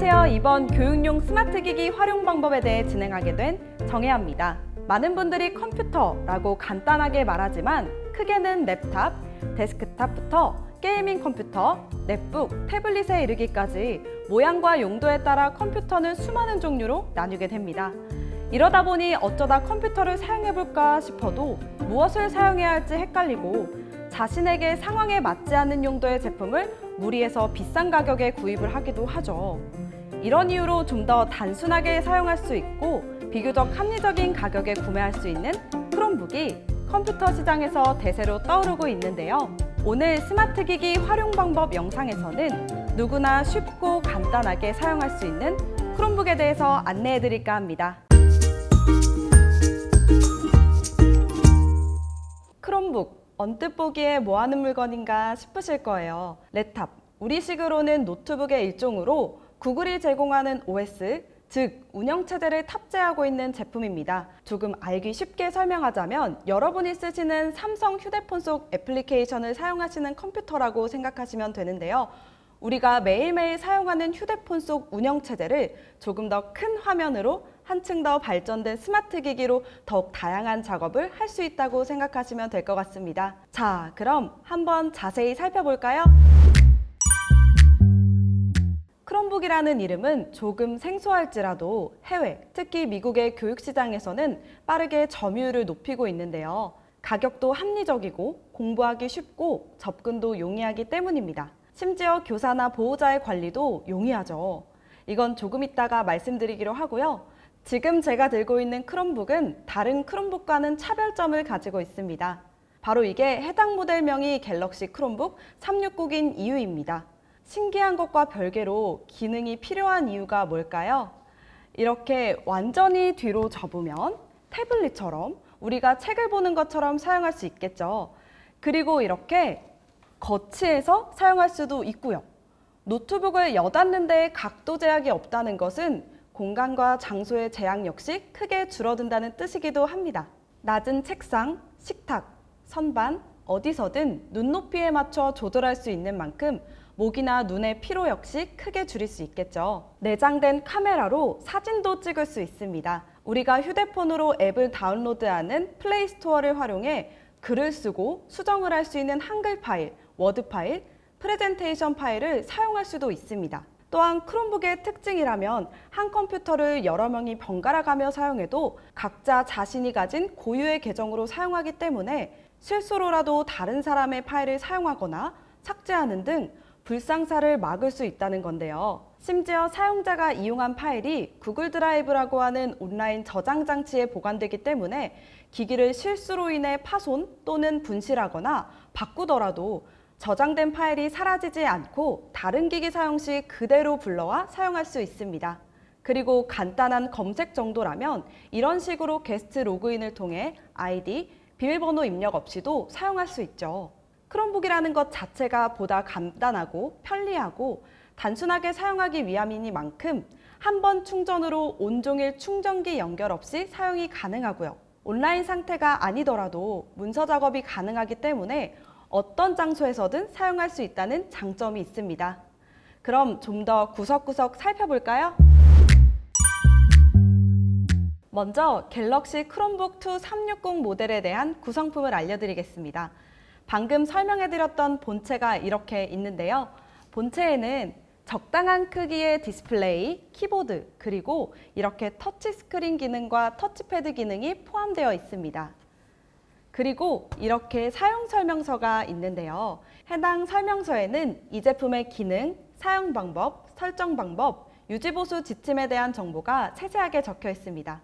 안녕하세요. 이번 교육용 스마트 기기 활용 방법에 대해 진행하게 된 정혜아입니다. 많은 분들이 컴퓨터라고 간단하게 말하지만 크게는 랩탑, 데스크탑부터 게이밍 컴퓨터, 넷북, 태블릿에 이르기까지 모양과 용도에 따라 컴퓨터는 수많은 종류로 나뉘게 됩니다. 이러다 보니 어쩌다 컴퓨터를 사용해볼까 싶어도 무엇을 사용해야 할지 헷갈리고 자신에게 상황에 맞지 않는 용도의 제품을 무리해서 비싼 가격에 구입을 하기도 하죠. 이런 이유로 좀 더 단순하게 사용할 수 있고 비교적 합리적인 가격에 구매할 수 있는 크롬북이 컴퓨터 시장에서 대세로 떠오르고 있는데요. 오늘 스마트 기기 활용 방법 영상에서는 누구나 쉽고 간단하게 사용할 수 있는 크롬북에 대해서 안내해 드릴까 합니다. 크롬북, 언뜻 보기에 뭐 하는 물건인가 싶으실 거예요. 랩탑, 우리식으로는 노트북의 일종으로 구글이 제공하는 OS, 즉 운영체제를 탑재하고 있는 제품입니다. 조금 알기 쉽게 설명하자면 여러분이 쓰시는 삼성 휴대폰 속 애플리케이션을 사용하시는 컴퓨터라고 생각하시면 되는데요. 우리가 매일매일 사용하는 휴대폰 속 운영체제를 조금 더 큰 화면으로 한층 더 발전된 스마트 기기로 더욱 다양한 작업을 할 수 있다고 생각하시면 될 것 같습니다. 자, 그럼 한번 자세히 살펴볼까요? 크롬북이라는 이름은 조금 생소할지라도 해외, 특히 미국의 교육시장에서는 빠르게 점유율을 높이고 있는데요. 가격도 합리적이고 공부하기 쉽고 접근도 용이하기 때문입니다. 심지어 교사나 보호자의 관리도 용이하죠. 이건 조금 이따가 말씀드리기로 하고요. 지금 제가 들고 있는 크롬북은 다른 크롬북과는 차별점을 가지고 있습니다. 바로 이게 해당 모델명이 갤럭시 크롬북 369인 이유입니다. 신기한 것과 별개로 기능이 필요한 이유가 뭘까요? 이렇게 완전히 뒤로 접으면 태블릿처럼 우리가 책을 보는 것처럼 사용할 수 있겠죠. 그리고 이렇게 거치해서 사용할 수도 있고요. 노트북을 여닫는 데 각도 제약이 없다는 것은 공간과 장소의 제약 역시 크게 줄어든다는 뜻이기도 합니다. 낮은 책상, 식탁, 선반, 어디서든 눈높이에 맞춰 조절할 수 있는 만큼 목이나 눈의 피로 역시 크게 줄일 수 있겠죠. 내장된 카메라로 사진도 찍을 수 있습니다. 우리가 휴대폰으로 앱을 다운로드하는 플레이 스토어를 활용해 글을 쓰고 수정을 할 수 있는 한글 파일, 워드 파일, 프레젠테이션 파일을 사용할 수도 있습니다. 또한 크롬북의 특징이라면 한 컴퓨터를 여러 명이 번갈아 가며 사용해도 각자 자신이 가진 고유의 계정으로 사용하기 때문에 실수로라도 다른 사람의 파일을 사용하거나 삭제하는 등 불상사를 막을 수 있다는 건데요. 심지어 사용자가 이용한 파일이 구글 드라이브라고 하는 온라인 저장 장치에 보관되기 때문에 기기를 실수로 인해 파손 또는 분실하거나 바꾸더라도 저장된 파일이 사라지지 않고 다른 기기 사용 시 그대로 불러와 사용할 수 있습니다. 그리고 간단한 검색 정도라면 이런 식으로 게스트 로그인을 통해 아이디, 비밀번호 입력 없이도 사용할 수 있죠. 크롬북이라는 것 자체가 보다 간단하고 편리하고 단순하게 사용하기 위함이니만큼 한 번 충전으로 온종일 충전기 연결 없이 사용이 가능하고요. 온라인 상태가 아니더라도 문서 작업이 가능하기 때문에 어떤 장소에서든 사용할 수 있다는 장점이 있습니다. 그럼 좀 더 구석구석 살펴볼까요? 먼저 갤럭시 크롬북 2 360 모델에 대한 구성품을 알려드리겠습니다. 방금 설명해드렸던 본체가 이렇게 있는데요. 본체에는 적당한 크기의 디스플레이, 키보드, 그리고 이렇게 터치스크린 기능과 터치패드 기능이 포함되어 있습니다. 그리고 이렇게 사용 설명서가 있는데요. 해당 설명서에는 이 제품의 기능, 사용 방법, 설정 방법, 유지보수 지침에 대한 정보가 세세하게 적혀 있습니다.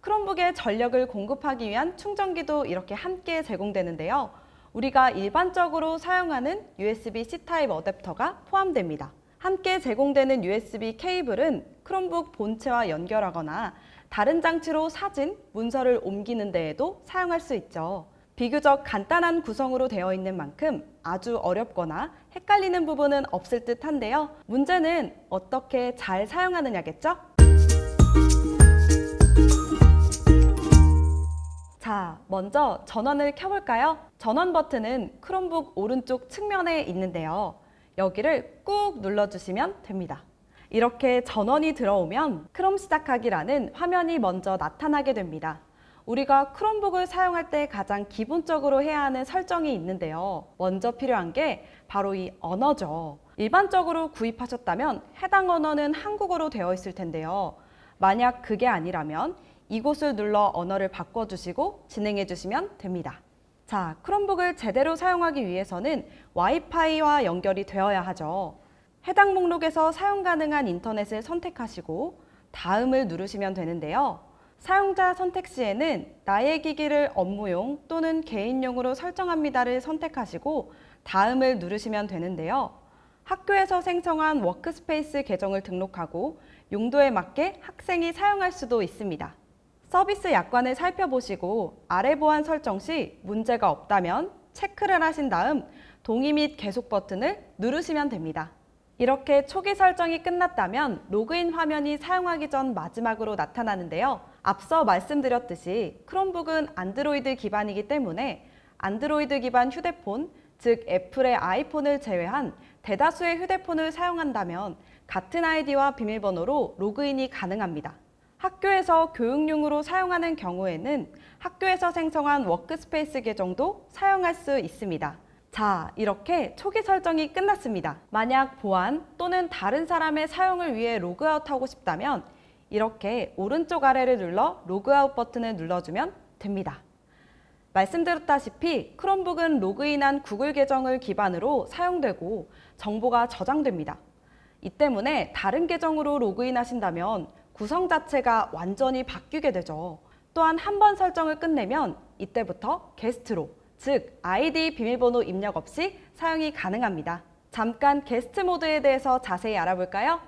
크롬북에 전력을 공급하기 위한 충전기도 이렇게 함께 제공되는데요. 우리가 일반적으로 사용하는 USB-C 타입 어댑터가 포함됩니다. 함께 제공되는 USB 케이블은 크롬북 본체와 연결하거나 다른 장치로 사진, 문서를 옮기는 데에도 사용할 수 있죠. 비교적 간단한 구성으로 되어 있는 만큼 아주 어렵거나 헷갈리는 부분은 없을 듯 한데요. 문제는 어떻게 잘 사용하느냐겠죠? 자, 먼저 전원을 켜볼까요? 전원 버튼은 크롬북 오른쪽 측면에 있는데요. 여기를 꾹 눌러주시면 됩니다. 이렇게 전원이 들어오면 크롬 시작하기라는 화면이 먼저 나타나게 됩니다. 우리가 크롬북을 사용할 때 가장 기본적으로 해야 하는 설정이 있는데요. 먼저 필요한 게 바로 이 언어죠. 일반적으로 구입하셨다면 해당 언어는 한국어로 되어 있을 텐데요. 만약 그게 아니라면 이곳을 눌러 언어를 바꿔주시고 진행해 주시면 됩니다. 자, 크롬북을 제대로 사용하기 위해서는 와이파이와 연결이 되어야 하죠. 해당 목록에서 사용 가능한 인터넷을 선택하시고 다음을 누르시면 되는데요. 사용자 선택 시에는 나의 기기를 업무용 또는 개인용으로 설정합니다를 선택하시고 다음을 누르시면 되는데요. 학교에서 생성한 워크스페이스 계정을 등록하고 용도에 맞게 학생이 사용할 수도 있습니다. 서비스 약관을 살펴보시고 아래 보안 설정 시 문제가 없다면 체크를 하신 다음 동의 및 계속 버튼을 누르시면 됩니다. 이렇게 초기 설정이 끝났다면 로그인 화면이 사용하기 전 마지막으로 나타나는데요. 앞서 말씀드렸듯이 크롬북은 안드로이드 기반이기 때문에 안드로이드 기반 휴대폰, 즉 애플의 아이폰을 제외한 대다수의 휴대폰을 사용한다면 같은 아이디와 비밀번호로 로그인이 가능합니다. 학교에서 교육용으로 사용하는 경우에는 학교에서 생성한 워크스페이스 계정도 사용할 수 있습니다. 자, 이렇게 초기 설정이 끝났습니다. 만약 보안 또는 다른 사람의 사용을 위해 로그아웃하고 싶다면 이렇게 오른쪽 아래를 눌러 로그아웃 버튼을 눌러주면 됩니다. 말씀드렸다시피 크롬북은 로그인한 구글 계정을 기반으로 사용되고 정보가 저장됩니다. 이 때문에 다른 계정으로 로그인하신다면 구성 자체가 완전히 바뀌게 되죠. 또한 한 번 설정을 끝내면 이때부터 게스트로, 즉 아이디 비밀번호 입력 없이 사용이 가능합니다. 잠깐 게스트 모드에 대해서 자세히 알아볼까요?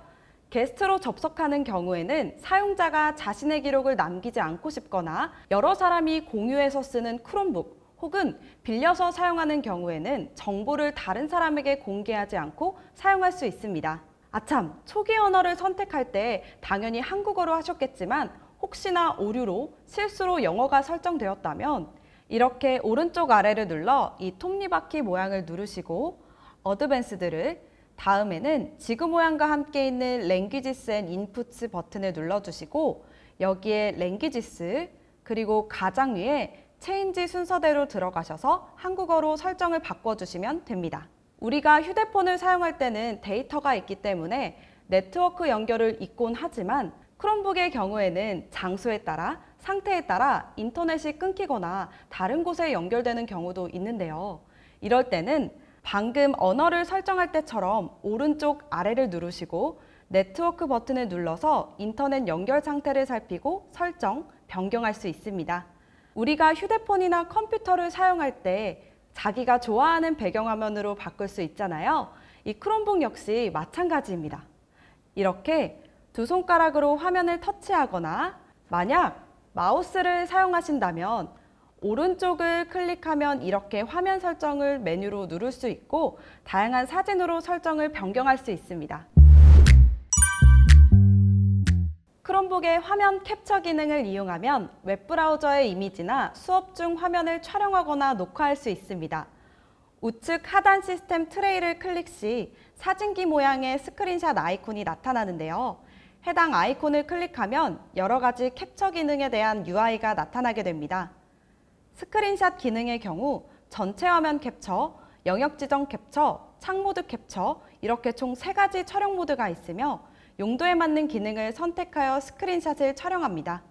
게스트로 접속하는 경우에는 사용자가 자신의 기록을 남기지 않고 싶거나 여러 사람이 공유해서 쓰는 크롬북 혹은 빌려서 사용하는 경우에는 정보를 다른 사람에게 공개하지 않고 사용할 수 있습니다. 아참, 초기 언어를 선택할 때 당연히 한국어로 하셨겠지만 혹시나 오류로 실수로 영어가 설정되었다면 이렇게 오른쪽 아래를 눌러 이 톱니바퀴 모양을 누르시고 어드밴스드를 다음에는 지구 모양과 함께 있는 Languages and Inputs 버튼을 눌러주시고 여기에 Languages 그리고 가장 위에 체인지 순서대로 들어가셔서 한국어로 설정을 바꿔주시면 됩니다. 우리가 휴대폰을 사용할 때는 데이터가 있기 때문에 네트워크 연결을 잊곤 하지만 크롬북의 경우에는 장소에 따라 상태에 따라 인터넷이 끊기거나 다른 곳에 연결되는 경우도 있는데요. 이럴 때는 방금 언어를 설정할 때처럼 오른쪽 아래를 누르시고 네트워크 버튼을 눌러서 인터넷 연결 상태를 살피고 설정, 변경할 수 있습니다. 우리가 휴대폰이나 컴퓨터를 사용할 때 자기가 좋아하는 배경화면으로 바꿀 수 있잖아요. 이 크롬북 역시 마찬가지입니다. 이렇게 두 손가락으로 화면을 터치하거나 만약 마우스를 사용하신다면 오른쪽을 클릭하면 이렇게 화면 설정을 메뉴로 누를 수 있고 다양한 사진으로 설정을 변경할 수 있습니다. 크롬북의 화면 캡처 기능을 이용하면 웹브라우저의 이미지나 수업 중 화면을 촬영하거나 녹화할 수 있습니다. 우측 하단 시스템 트레이를 클릭 시 사진기 모양의 스크린샷 아이콘이 나타나는데요. 해당 아이콘을 클릭하면 여러 가지 캡처 기능에 대한 UI가 나타나게 됩니다. 스크린샷 기능의 경우 전체 화면 캡처, 영역 지정 캡처, 창모드 캡처 이렇게 총 3가지 촬영 모드가 있으며 용도에 맞는 기능을 선택하여 스크린샷을 촬영합니다.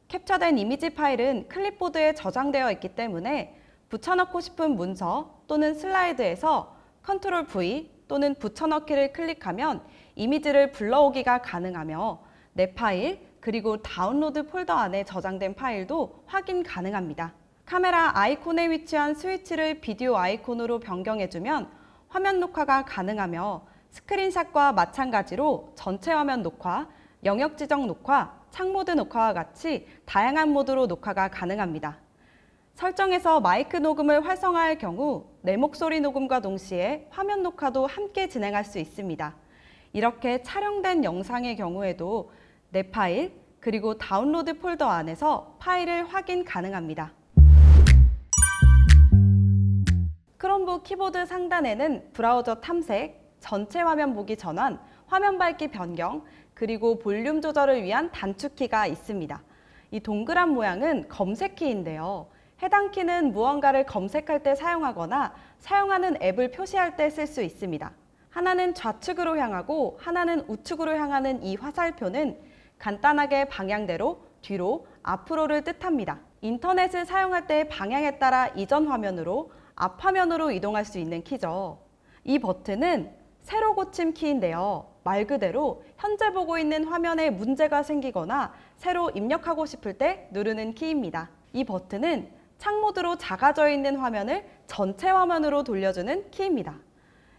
캡처된 이미지 파일은 클립보드에 저장되어 있기 때문에 붙여넣고 싶은 문서 또는 슬라이드에서 컨트롤 V 또는 붙여넣기를 클릭하면 이미지를 불러오기가 가능하며 내 파일 그리고 다운로드 폴더 안에 저장된 파일도 확인 가능합니다. 카메라 아이콘에 위치한 스위치를 비디오 아이콘으로 변경해주면 화면 녹화가 가능하며 스크린샷과 마찬가지로 전체 화면 녹화, 영역 지정 녹화, 창모드 녹화와 같이 다양한 모드로 녹화가 가능합니다. 설정에서 마이크 녹음을 활성화할 경우 내 목소리 녹음과 동시에 화면 녹화도 함께 진행할 수 있습니다. 이렇게 촬영된 영상의 경우에도 내 파일 그리고 다운로드 폴더 안에서 파일을 확인 가능합니다. 크롬북 키보드 상단에는 브라우저 탐색, 전체 화면 보기 전환, 화면 밝기 변경, 그리고 볼륨 조절을 위한 단축키가 있습니다. 이 동그란 모양은 검색키인데요. 해당 키는 무언가를 검색할 때 사용하거나 사용하는 앱을 표시할 때 쓸 수 있습니다. 하나는 좌측으로 향하고 하나는 우측으로 향하는 이 화살표는 간단하게 방향대로, 뒤로, 앞으로를 뜻합니다. 인터넷을 사용할 때 방향에 따라 이전 화면으로, 앞 화면으로 이동할 수 있는 키죠. 이 버튼은 세로 고침 키인데요. 말 그대로 현재 보고 있는 화면에 문제가 생기거나 새로 입력하고 싶을 때 누르는 키입니다. 이 버튼은 창 모드로 작아져 있는 화면을 전체 화면으로 돌려주는 키입니다.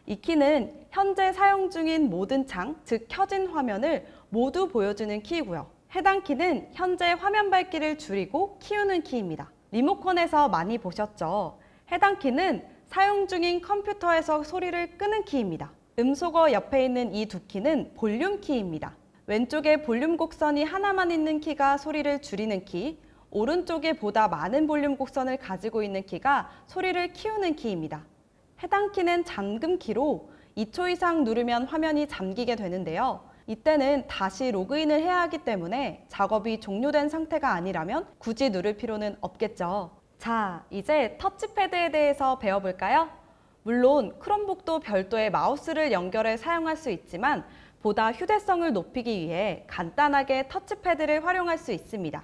이 키는 현재 사용 중인 모든 창, 즉 켜진 화면을 모두 보여주는 키이고요. 해당 키는 현재 화면 밝기를 줄이고 키우는 키입니다. 리모컨에서 많이 보셨죠? 해당 키는 사용 중인 컴퓨터에서 소리를 끄는 키입니다. 음소거 옆에 있는 이 두 키는 볼륨 키입니다. 왼쪽에 볼륨 곡선이 하나만 있는 키가 소리를 줄이는 키, 오른쪽에 보다 많은 볼륨 곡선을 가지고 있는 키가 소리를 키우는 키입니다. 해당 키는 잠금 키로 2초 이상 누르면 화면이 잠기게 되는데요. 이때는 다시 로그인을 해야 하기 때문에 작업이 종료된 상태가 아니라면 굳이 누를 필요는 없겠죠. 자, 이제 터치패드에 대해서 배워볼까요? 물론 크롬북도 별도의 마우스를 연결해 사용할 수 있지만 보다 휴대성을 높이기 위해 간단하게 터치패드를 활용할 수 있습니다.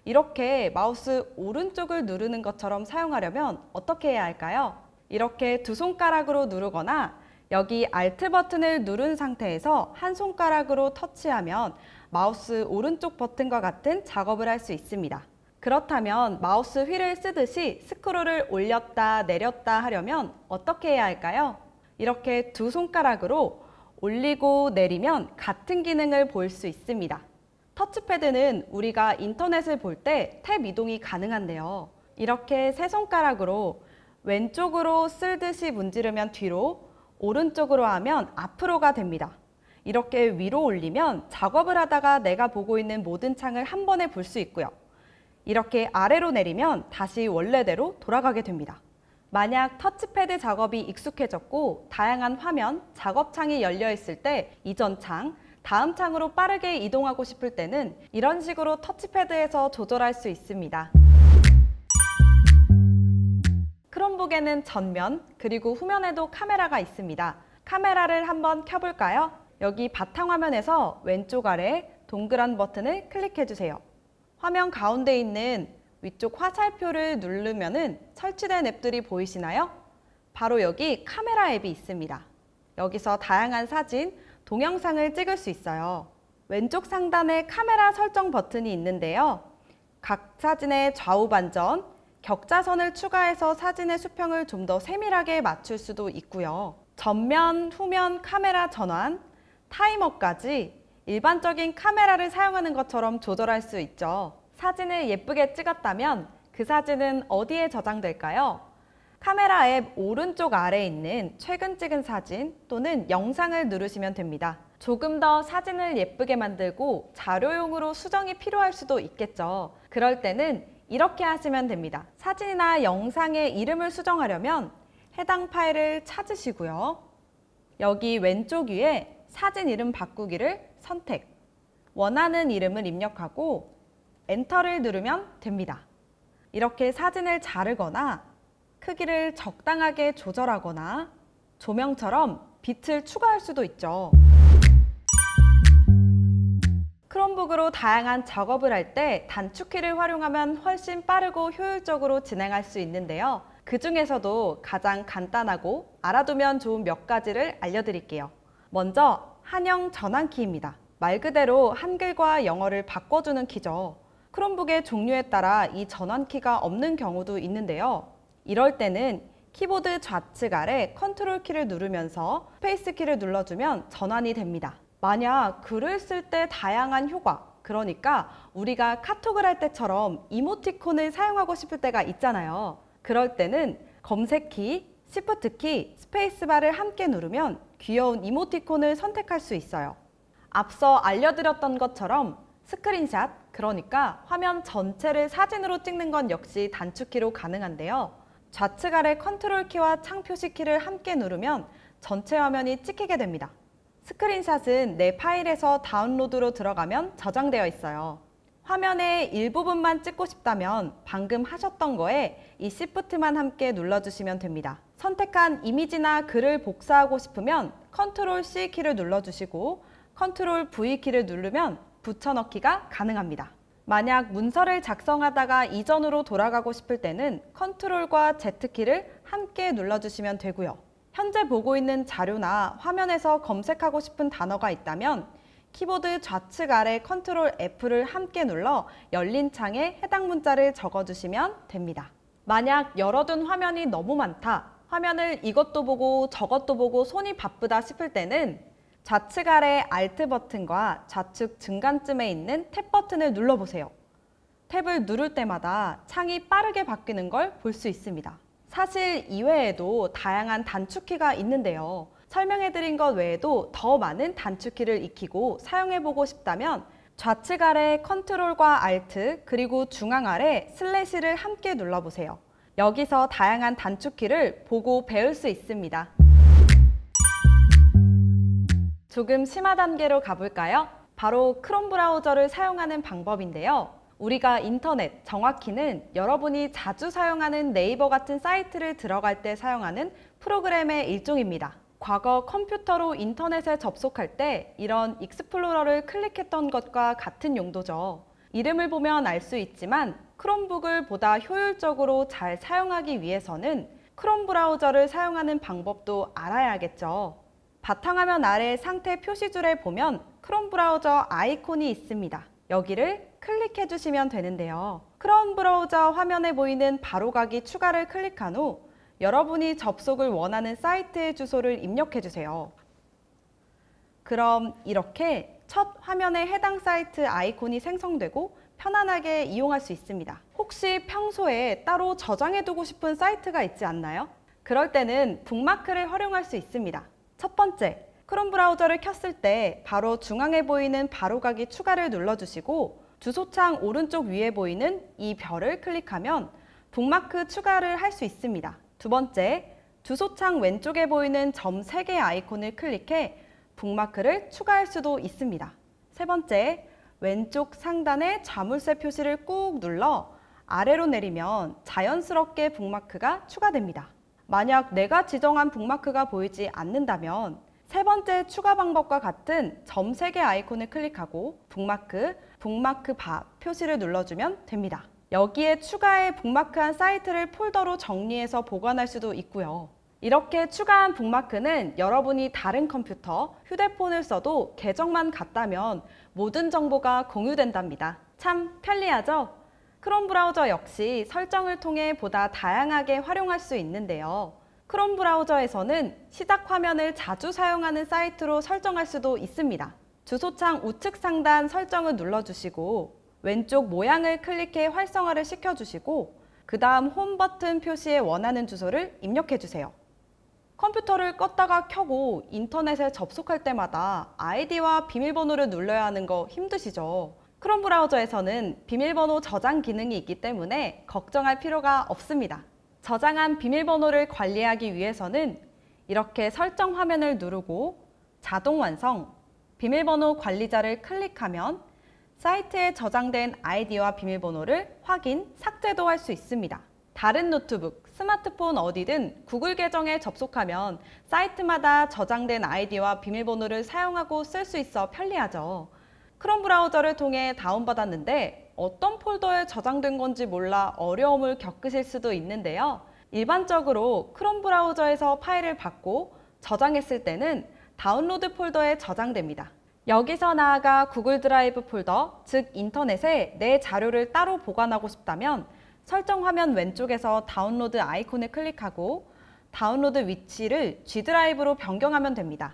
이렇게 마우스 오른쪽을 누르는 것처럼 사용하려면 어떻게 해야 할까요? 이렇게 두 손가락으로 누르거나 여기 Alt 버튼을 누른 상태에서 한 손가락으로 터치하면 마우스 오른쪽 버튼과 같은 작업을 할 수 있습니다. 그렇다면 마우스 휠을 쓰듯이 스크롤을 올렸다 내렸다 하려면 어떻게 해야 할까요? 이렇게 두 손가락으로 올리고 내리면 같은 기능을 볼 수 있습니다. 터치패드는 우리가 인터넷을 볼 때 탭 이동이 가능한데요. 이렇게 세 손가락으로 왼쪽으로 쓸듯이 문지르면 뒤로, 오른쪽으로 하면 앞으로가 됩니다. 이렇게 위로 올리면 작업을 하다가 내가 보고 있는 모든 창을 한 번에 볼 수 있고요. 이렇게 아래로 내리면 다시 원래대로 돌아가게 됩니다. 만약 터치패드 작업이 익숙해졌고 다양한 화면, 작업창이 열려 있을 때 이전 창, 다음 창으로 빠르게 이동하고 싶을 때는 이런 식으로 터치패드에서 조절할 수 있습니다. 크롬북에는 전면 그리고 후면에도 카메라가 있습니다. 카메라를 한번 켜볼까요? 여기 바탕화면에서 왼쪽 아래 동그란 버튼을 클릭해 주세요. 화면 가운데 있는 위쪽 화살표를 누르면은 설치된 앱들이 보이시나요? 바로 여기 카메라 앱이 있습니다. 여기서 다양한 사진, 동영상을 찍을 수 있어요. 왼쪽 상단에 카메라 설정 버튼이 있는데요. 각 사진의 좌우 반전, 격자선을 추가해서 사진의 수평을 좀 더 세밀하게 맞출 수도 있고요. 전면, 후면 카메라 전환, 타이머까지 일반적인 카메라를 사용하는 것처럼 조절할 수 있죠. 사진을 예쁘게 찍었다면 그 사진은 어디에 저장될까요? 카메라 앱 오른쪽 아래에 있는 최근 찍은 사진 또는 영상을 누르시면 됩니다. 조금 더 사진을 예쁘게 만들고 자료용으로 수정이 필요할 수도 있겠죠. 그럴 때는 이렇게 하시면 됩니다. 사진이나 영상의 이름을 수정하려면 해당 파일을 찾으시고요. 여기 왼쪽 위에 사진 이름 바꾸기를 선택. 원하는 이름을 입력하고 엔터를 누르면 됩니다. 이렇게 사진을 자르거나 크기를 적당하게 조절하거나 조명처럼 빛을 추가할 수도 있죠. 크롬북으로 다양한 작업을 할 때 단축키를 활용하면 훨씬 빠르고 효율적으로 진행할 수 있는데요. 그 중에서도 가장 간단하고 알아두면 좋은 몇 가지를 알려드릴게요. 먼저 한영 전환키입니다. 말 그대로 한글과 영어를 바꿔주는 키죠. 크롬북의 종류에 따라 이 전환키가 없는 경우도 있는데요. 이럴 때는 키보드 좌측 아래 컨트롤 키를 누르면서 스페이스 키를 눌러주면 전환이 됩니다. 만약 글을 쓸 때 다양한 효과, 그러니까 우리가 카톡을 할 때처럼 이모티콘을 사용하고 싶을 때가 있잖아요. 그럴 때는 검색키, 시프트키, 스페이스바를 함께 누르면 귀여운 이모티콘을 선택할 수 있어요. 앞서 알려드렸던 것처럼 스크린샷, 그러니까 화면 전체를 사진으로 찍는 건 역시 단축키로 가능한데요. 좌측 아래 컨트롤 키와 창 표시 키를 함께 누르면 전체 화면이 찍히게 됩니다. 스크린샷은 내 파일에서 다운로드로 들어가면 저장되어 있어요. 화면의 일부분만 찍고 싶다면 방금 하셨던 거에 이 Shift만 함께 눌러주시면 됩니다. 선택한 이미지나 글을 복사하고 싶으면 Ctrl C 키를 눌러주시고 Ctrl V 키를 누르면 붙여넣기가 가능합니다. 만약 문서를 작성하다가 이전으로 돌아가고 싶을 때는 Ctrl과 Z 키를 함께 눌러주시면 되고요. 현재 보고 있는 자료나 화면에서 검색하고 싶은 단어가 있다면 키보드 좌측 아래 Ctrl F를 함께 눌러 열린 창에 해당 문자를 적어주시면 됩니다. 만약 열어둔 화면이 너무 많다, 화면을 이것도 보고 저것도 보고 손이 바쁘다 싶을 때는 좌측 아래 Alt 버튼과 좌측 중간쯤에 있는 탭 버튼을 눌러보세요. 탭을 누를 때마다 창이 빠르게 바뀌는 걸 볼 수 있습니다. 사실 이외에도 다양한 단축키가 있는데요. 설명해드린 것 외에도 더 많은 단축키를 익히고 사용해보고 싶다면 좌측 아래 Ctrl과 Alt 그리고 중앙 아래 슬래시를 함께 눌러보세요. 여기서 다양한 단축키를 보고 배울 수 있습니다. 조금 심화 단계로 가볼까요? 바로 크롬 브라우저를 사용하는 방법인데요. 우리가 인터넷, 정확히는 여러분이 자주 사용하는 네이버 같은 사이트를 들어갈 때 사용하는 프로그램의 일종입니다. 과거 컴퓨터로 인터넷에 접속할 때 이런 익스플로러를 클릭했던 것과 같은 용도죠. 이름을 보면 알 수 있지만 크롬북을 보다 효율적으로 잘 사용하기 위해서는 크롬 브라우저를 사용하는 방법도 알아야겠죠. 바탕화면 아래 상태 표시줄에 보면 크롬 브라우저 아이콘이 있습니다. 여기를 클릭해 주시면 되는데요. 크롬 브라우저 화면에 보이는 바로가기 추가를 클릭한 후 여러분이 접속을 원하는 사이트의 주소를 입력해 주세요. 그럼 이렇게 첫 화면에 해당 사이트 아이콘이 생성되고 편안하게 이용할 수 있습니다. 혹시 평소에 따로 저장해 두고 싶은 사이트가 있지 않나요? 그럴 때는 북마크를 활용할 수 있습니다. 첫 번째, 크롬 브라우저를 켰을 때 바로 중앙에 보이는 바로가기 추가를 눌러주시고 주소창 오른쪽 위에 보이는 이 별을 클릭하면 북마크 추가를 할 수 있습니다. 두 번째, 주소창 왼쪽에 보이는 점 3개 아이콘을 클릭해 북마크를 추가할 수도 있습니다. 세 번째, 왼쪽 상단의 자물쇠 표시를 꾹 눌러 아래로 내리면 자연스럽게 북마크가 추가됩니다. 만약 내가 지정한 북마크가 보이지 않는다면 세 번째 추가 방법과 같은 점 3개 아이콘을 클릭하고 북마크 바 표시를 눌러주면 됩니다. 여기에 추가해 북마크한 사이트를 폴더로 정리해서 보관할 수도 있고요. 이렇게 추가한 북마크는 여러분이 다른 컴퓨터, 휴대폰을 써도 계정만 같다면 모든 정보가 공유된답니다. 참 편리하죠? 크롬 브라우저 역시 설정을 통해 보다 다양하게 활용할 수 있는데요. 크롬 브라우저에서는 시작 화면을 자주 사용하는 사이트로 설정할 수도 있습니다. 주소창 우측 상단 설정을 눌러주시고 왼쪽 모양을 클릭해 활성화를 시켜주시고 그 다음 홈 버튼 표시에 원하는 주소를 입력해주세요. 컴퓨터를 껐다가 켜고 인터넷에 접속할 때마다 아이디와 비밀번호를 눌러야 하는 거 힘드시죠? 크롬 브라우저에서는 비밀번호 저장 기능이 있기 때문에 걱정할 필요가 없습니다. 저장한 비밀번호를 관리하기 위해서는 이렇게 설정 화면을 누르고 자동 완성, 비밀번호 관리자를 클릭하면 사이트에 저장된 아이디와 비밀번호를 확인, 삭제도 할 수 있습니다. 다른 노트북, 스마트폰 어디든 구글 계정에 접속하면 사이트마다 저장된 아이디와 비밀번호를 사용하고 쓸 수 있어 편리하죠. 크롬 브라우저를 통해 다운받았는데 어떤 폴더에 저장된 건지 몰라 어려움을 겪으실 수도 있는데요. 일반적으로 크롬 브라우저에서 파일을 받고 저장했을 때는 다운로드 폴더에 저장됩니다. 여기서 나아가 구글 드라이브 폴더, 즉 인터넷에 내 자료를 따로 보관하고 싶다면 설정 화면 왼쪽에서 다운로드 아이콘을 클릭하고 다운로드 위치를 G 드라이브로 변경하면 됩니다.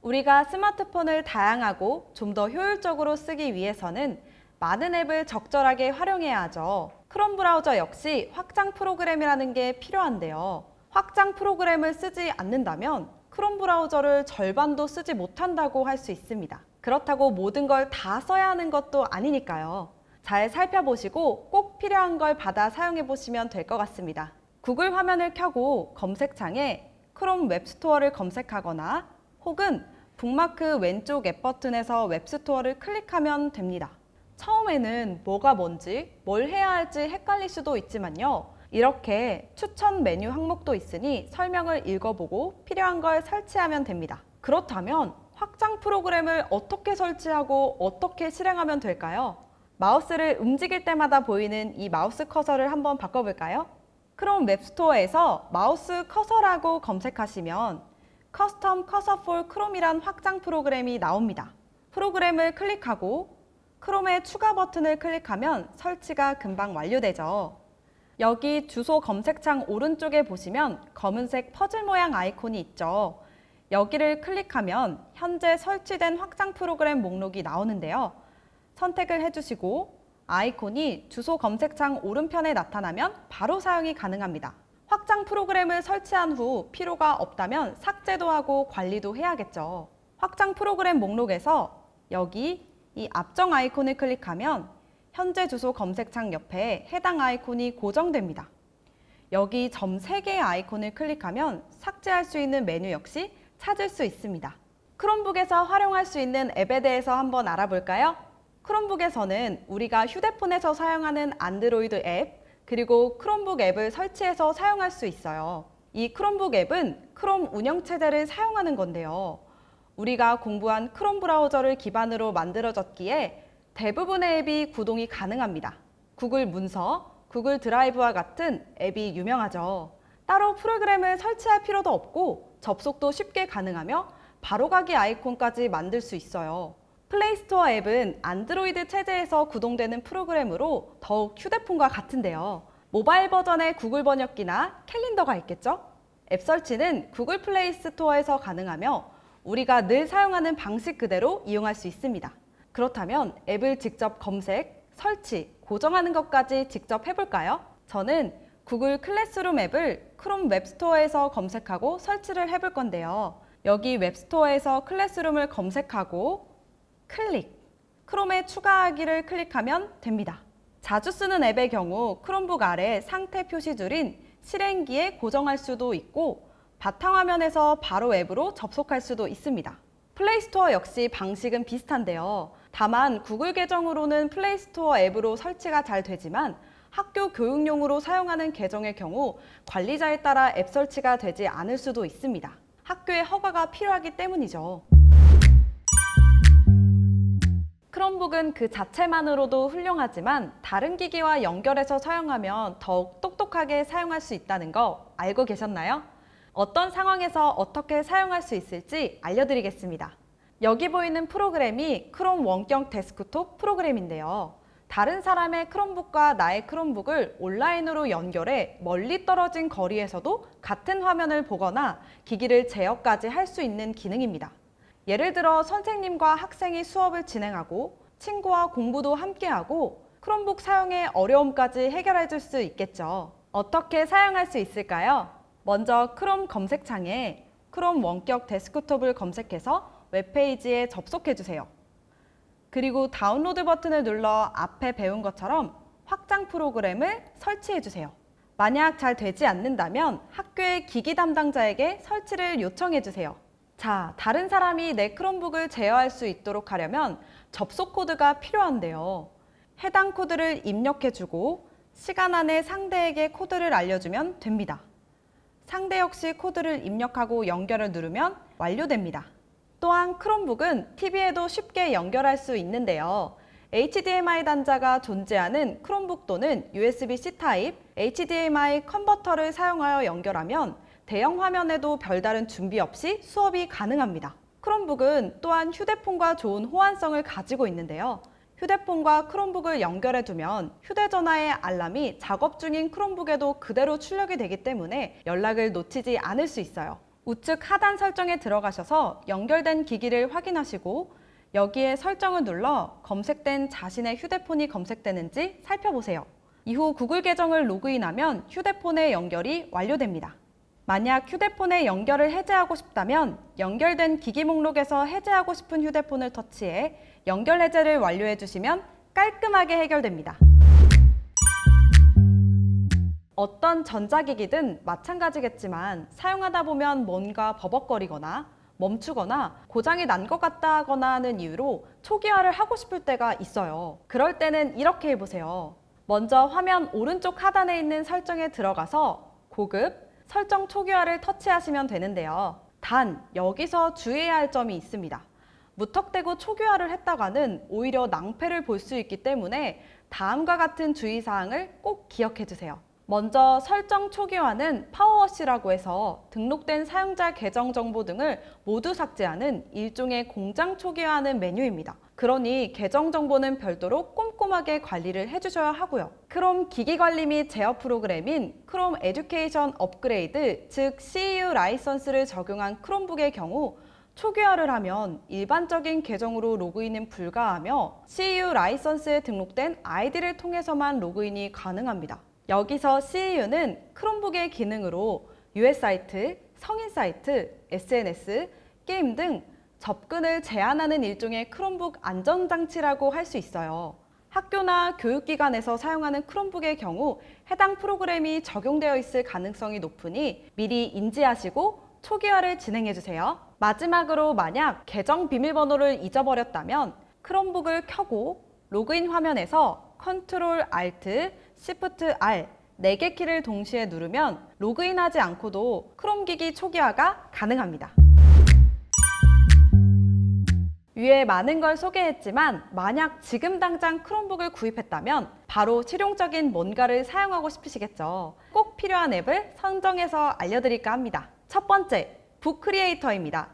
우리가 스마트폰을 다양하고 좀 더 효율적으로 쓰기 위해서는 많은 앱을 적절하게 활용해야 하죠. 크롬 브라우저 역시 확장 프로그램이라는 게 필요한데요. 확장 프로그램을 쓰지 않는다면 크롬 브라우저를 절반도 쓰지 못한다고 할 수 있습니다. 그렇다고 모든 걸 다 써야 하는 것도 아니니까요. 잘 살펴보시고 꼭 필요한 걸 받아 사용해 보시면 될 것 같습니다. 구글 화면을 켜고 검색창에 크롬 웹스토어를 검색하거나 혹은 북마크 왼쪽 앱 버튼에서 웹스토어를 클릭하면 됩니다. 처음에는 뭐가 뭔지, 뭘 해야 할지 헷갈릴 수도 있지만요. 이렇게 추천 메뉴 항목도 있으니 설명을 읽어보고 필요한 걸 설치하면 됩니다. 그렇다면 확장 프로그램을 어떻게 설치하고 어떻게 실행하면 될까요? 마우스를 움직일 때마다 보이는 이 마우스 커서를 한번 바꿔볼까요? 크롬 웹스토어에서 마우스 커서라고 검색하시면 커스텀 커서 폴 크롬이란 확장 프로그램이 나옵니다. 프로그램을 클릭하고 크롬의 추가 버튼을 클릭하면 설치가 금방 완료되죠. 여기 주소 검색창 오른쪽에 보시면 검은색 퍼즐 모양 아이콘이 있죠. 여기를 클릭하면 현재 설치된 확장 프로그램 목록이 나오는데요. 선택을 해주시고 아이콘이 주소 검색창 오른편에 나타나면 바로 사용이 가능합니다. 확장 프로그램을 설치한 후 필요가 없다면 삭제도 하고 관리도 해야겠죠. 확장 프로그램 목록에서 여기 이 앞정 아이콘을 클릭하면 현재 주소 검색창 옆에 해당 아이콘이 고정됩니다. 여기 점 3개의 아이콘을 클릭하면 삭제할 수 있는 메뉴 역시 찾을 수 있습니다. 크롬북에서 활용할 수 있는 앱에 대해서 한번 알아볼까요? 크롬북에서는 우리가 휴대폰에서 사용하는 안드로이드 앱, 그리고 크롬북 앱을 설치해서 사용할 수 있어요. 이 크롬북 앱은 크롬 운영체제를 사용하는 건데요. 우리가 공부한 크롬 브라우저를 기반으로 만들어졌기에 대부분의 앱이 구동이 가능합니다. 구글 문서, 구글 드라이브와 같은 앱이 유명하죠. 따로 프로그램을 설치할 필요도 없고 접속도 쉽게 가능하며 바로가기 아이콘까지 만들 수 있어요. 플레이스토어 앱은 안드로이드 체제에서 구동되는 프로그램으로 더욱 휴대폰과 같은데요. 모바일 버전의 구글 번역기나 캘린더가 있겠죠? 앱 설치는 구글 플레이 스토어에서 가능하며 우리가 늘 사용하는 방식 그대로 이용할 수 있습니다. 그렇다면 앱을 직접 검색, 설치, 고정하는 것까지 직접 해볼까요? 저는 구글 클래스룸 앱을 크롬 웹스토어에서 검색하고 설치를 해볼 건데요. 여기 웹스토어에서 클래스룸을 검색하고 클릭, 크롬에 추가하기를 클릭하면 됩니다. 자주 쓰는 앱의 경우 크롬북 아래 상태 표시줄인 실행기에 고정할 수도 있고 바탕화면에서 바로 앱으로 접속할 수도 있습니다. 플레이스토어 역시 방식은 비슷한데요. 다만 구글 계정으로는 플레이스토어 앱으로 설치가 잘 되지만 학교 교육용으로 사용하는 계정의 경우 관리자에 따라 앱 설치가 되지 않을 수도 있습니다. 학교의 허가가 필요하기 때문이죠. 크롬북은 그 자체만으로도 훌륭하지만 다른 기기와 연결해서 사용하면 더욱 똑똑하게 사용할 수 있다는 거 알고 계셨나요? 어떤 상황에서 어떻게 사용할 수 있을지 알려드리겠습니다. 여기 보이는 프로그램이 크롬 원격 데스크톱 프로그램인데요. 다른 사람의 크롬북과 나의 크롬북을 온라인으로 연결해 멀리 떨어진 거리에서도 같은 화면을 보거나 기기를 제어까지 할 수 있는 기능입니다. 예를 들어 선생님과 학생이 수업을 진행하고 친구와 공부도 함께하고 크롬북 사용의 어려움까지 해결해 줄 수 있겠죠. 어떻게 사용할 수 있을까요? 먼저 크롬 검색창에 크롬 원격 데스크톱을 검색해서 웹페이지에 접속해 주세요. 그리고 다운로드 버튼을 눌러 앞에 배운 것처럼 확장 프로그램을 설치해 주세요. 만약 잘 되지 않는다면 학교의 기기 담당자에게 설치를 요청해 주세요. 자, 다른 사람이 내 크롬북을 제어할 수 있도록 하려면 접속 코드가 필요한데요. 해당 코드를 입력해 주고 시간 안에 상대에게 코드를 알려주면 됩니다. 상대 역시 코드를 입력하고 연결을 누르면 완료됩니다. 또한 크롬북은 TV에도 쉽게 연결할 수 있는데요. HDMI 단자가 존재하는 크롬북 또는 USB-C 타입 HDMI 컨버터를 사용하여 연결하면 대형 화면에도 별다른 준비 없이 수업이 가능합니다. 크롬북은 또한 휴대폰과 좋은 호환성을 가지고 있는데요. 휴대폰과 크롬북을 연결해 두면 휴대전화의 알람이 작업 중인 크롬북에도 그대로 출력이 되기 때문에 연락을 놓치지 않을 수 있어요. 우측 하단 설정에 들어가셔서 연결된 기기를 확인하시고 여기에 설정을 눌러 검색된 자신의 휴대폰이 검색되는지 살펴보세요. 이후 구글 계정을 로그인하면 휴대폰의 연결이 완료됩니다. 만약 휴대폰의 연결을 해제하고 싶다면 연결된 기기 목록에서 해제하고 싶은 휴대폰을 터치해 연결 해제를 완료해 주시면 깔끔하게 해결됩니다. 어떤 전자기기든 마찬가지겠지만 사용하다 보면 뭔가 버벅거리거나 멈추거나 고장이 난 것 같다거나 하는 이유로 초기화를 하고 싶을 때가 있어요. 그럴 때는 이렇게 해보세요. 먼저 화면 오른쪽 하단에 있는 설정에 들어가서 고급, 설정 초기화를 터치하시면 되는데요. 단, 여기서 주의해야 할 점이 있습니다. 무턱대고 초기화를 했다가는 오히려 낭패를 볼 수 있기 때문에 다음과 같은 주의사항을 꼭 기억해 주세요. 먼저 설정 초기화는 파워워시라고 해서 등록된 사용자 계정 정보 등을 모두 삭제하는 일종의 공장 초기화하는 메뉴입니다. 그러니 계정 정보는 별도로 꼼꼼하게 관리를 해주셔야 하고요. 크롬 기기 관리 및 제어 프로그램인 크롬 에듀케이션 업그레이드, 즉 CEU 라이선스를 적용한 크롬북의 경우 초기화를 하면 일반적인 계정으로 로그인은 불가하며 CEU 라이선스에 등록된 아이디를 통해서만 로그인이 가능합니다. 여기서 CEU는 크롬북의 기능으로 US 사이트, 성인 사이트, SNS, 게임 등 접근을 제한하는 일종의 크롬북 안전장치라고 할 수 있어요. 학교나 교육기관에서 사용하는 크롬북의 경우 해당 프로그램이 적용되어 있을 가능성이 높으니 미리 인지하시고 초기화를 진행해주세요. 마지막으로 만약 계정 비밀번호를 잊어버렸다면 크롬북을 켜고 로그인 화면에서 Ctrl Alt, Shift R 4개 키를 동시에 누르면 로그인하지 않고도 크롬 기기 초기화가 가능합니다. 위에 많은 걸 소개했지만 만약 지금 당장 크롬북을 구입했다면 바로 실용적인 뭔가를 사용하고 싶으시겠죠. 꼭 필요한 앱을 선정해서 알려드릴까 합니다. 첫 번째, 북 크리에이터입니다.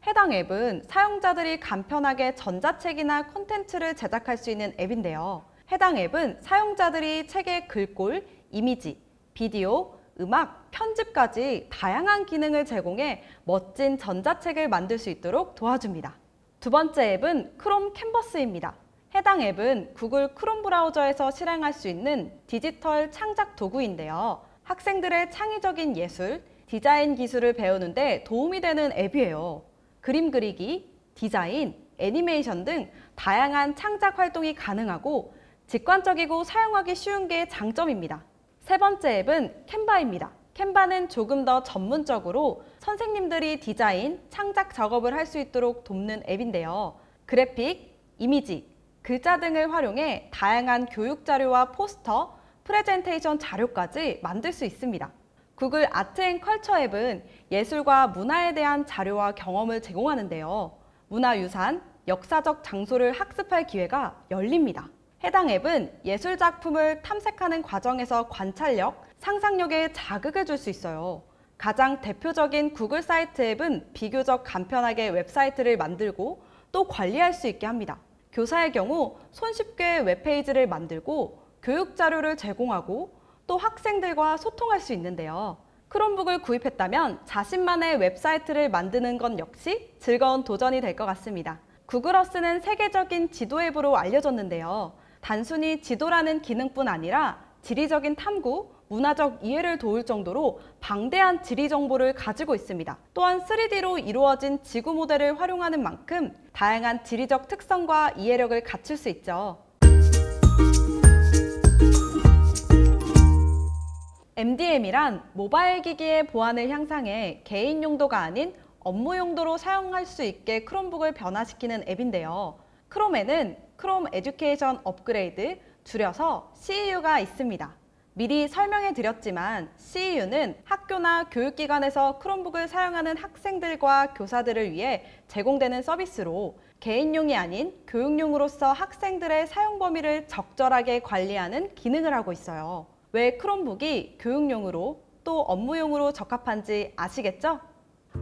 해당 앱은 사용자들이 간편하게 전자책이나 콘텐츠를 제작할 수 있는 앱인데요. 해당 앱은 사용자들이 책의 글꼴, 이미지, 비디오, 음악, 편집까지 다양한 기능을 제공해 멋진 전자책을 만들 수 있도록 도와줍니다. 두 번째 앱은 크롬 캔버스입니다. 해당 앱은 구글 크롬 브라우저에서 실행할 수 있는 디지털 창작 도구인데요. 학생들의 창의적인 예술, 디자인 기술을 배우는 데 도움이 되는 앱이에요. 그림 그리기, 디자인, 애니메이션 등 다양한 창작 활동이 가능하고 직관적이고 사용하기 쉬운 게 장점입니다. 세 번째 앱은 캔바입니다. 캔바는 조금 더 전문적으로 선생님들이 디자인, 창작 작업을 할 수 있도록 돕는 앱인데요. 그래픽, 이미지, 글자 등을 활용해 다양한 교육 자료와 포스터, 프레젠테이션 자료까지 만들 수 있습니다. 구글 아트 앤 컬처 앱은 예술과 문화에 대한 자료와 경험을 제공하는데요. 문화유산, 역사적 장소를 학습할 기회가 열립니다. 해당 앱은 예술 작품을 탐색하는 과정에서 관찰력, 상상력에 자극을 줄 수 있어요. 가장 대표적인 구글 사이트 앱은 비교적 간편하게 웹사이트를 만들고 또 관리할 수 있게 합니다. 교사의 경우 손쉽게 웹페이지를 만들고 교육 자료를 제공하고 또 학생들과 소통할 수 있는데요. 크롬북을 구입했다면 자신만의 웹사이트를 만드는 건 역시 즐거운 도전이 될 것 같습니다. 구글 어스는 세계적인 지도 앱으로 알려졌는데요. 단순히 지도라는 기능뿐 아니라 지리적인 탐구, 문화적 이해를 도울 정도로 방대한 지리 정보를 가지고 있습니다. 또한 3D로 이루어진 지구 모델을 활용하는 만큼 다양한 지리적 특성과 이해력을 갖출 수 있죠. MDM이란 모바일 기기의 보안을 향상해 개인 용도가 아닌 업무 용도로 사용할 수 있게 크롬북을 변화시키는 앱인데요. 크롬에는 크롬 에듀케이션 업그레이드, 줄여서 CEU가 있습니다. 미리 설명해 드렸지만 CEU는 학교나 교육기관에서 크롬북을 사용하는 학생들과 교사들을 위해 제공되는 서비스로 개인용이 아닌 교육용으로서 학생들의 사용 범위를 적절하게 관리하는 기능을 하고 있어요. 왜 크롬북이 교육용으로 또 업무용으로 적합한지 아시겠죠?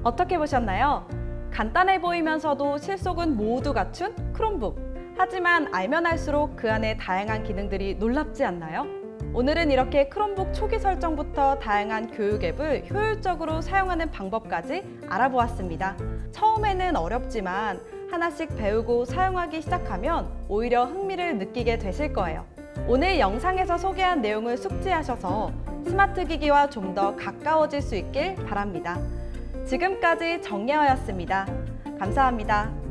어떻게 보셨나요? 간단해 보이면서도 실속은 모두 갖춘 크롬북. 하지만 알면 알수록 그 안에 다양한 기능들이 놀랍지 않나요? 오늘은 이렇게 크롬북 초기 설정부터 다양한 교육 앱을 효율적으로 사용하는 방법까지 알아보았습니다. 처음에는 어렵지만 하나씩 배우고 사용하기 시작하면 오히려 흥미를 느끼게 되실 거예요. 오늘 영상에서 소개한 내용을 숙지하셔서 스마트 기기와 좀 더 가까워질 수 있길 바랍니다. 지금까지 정예화였습니다. 감사합니다.